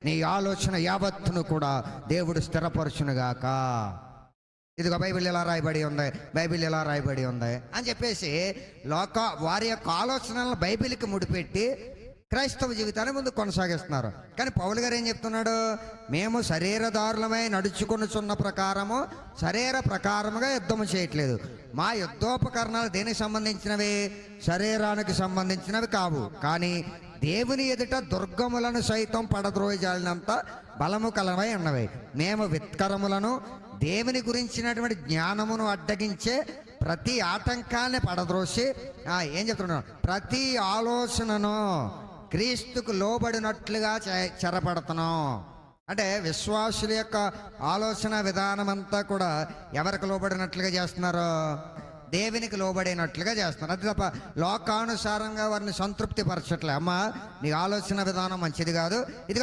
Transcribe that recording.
నీ ఆలోచన యావత్తును కూడా దేవుడు స్థిరపరచునుగాక. ఇదిగో బైబిల్ ఎలా రాయబడి ఉంది, బైబిల్ ఎలా రాయబడి ఉంది అని చెప్పేసి వారి యొక్క ఆలోచనలను బైబిల్కి ముడిపెట్టి క్రైస్తవ జీవితాన్ని ముందు కొనసాగిస్తున్నారు. కానీ పౌలు గారు ఏం చెప్తున్నాడు? మేము శరీరదారులమై నడుచుకొనుచున్న ప్రకారము శరీర ప్రకారముగా యుద్ధము చేయట్లేదు. మా యుద్ధోపకరణాలు దేనికి సంబంధించినవి? శరీరానికి సంబంధించినవి కావు, కానీ దేవుని ఎదుట దుర్గములను సైతం పడద్రోయజాలినంత బలము కలవై ఉన్నవి. మేము విత్కరములను, దేవుని గురించినటువంటి జ్ఞానమును అడ్డగించే ప్రతి ఆటంకాన్ని పడద్రోసి ఏం చెప్తున్నాడు? ప్రతి ఆలోచనను క్రీస్తుకు లోబడినట్లుగా చెరపడుతున్నాం. అంటే విశ్వాసుల యొక్క ఆలోచన విధానం అంతా కూడా ఎవరికి లోబడినట్లుగా చేస్తున్నారు? దేవునికి లోబడినట్లుగా చేస్తున్నారు. అది తప్ప లోకానుసారంగా వారిని సంతృప్తి పరచట్లే. అమ్మా, నీ ఆలోచన విధానం మంచిది కాదు, ఇదిగో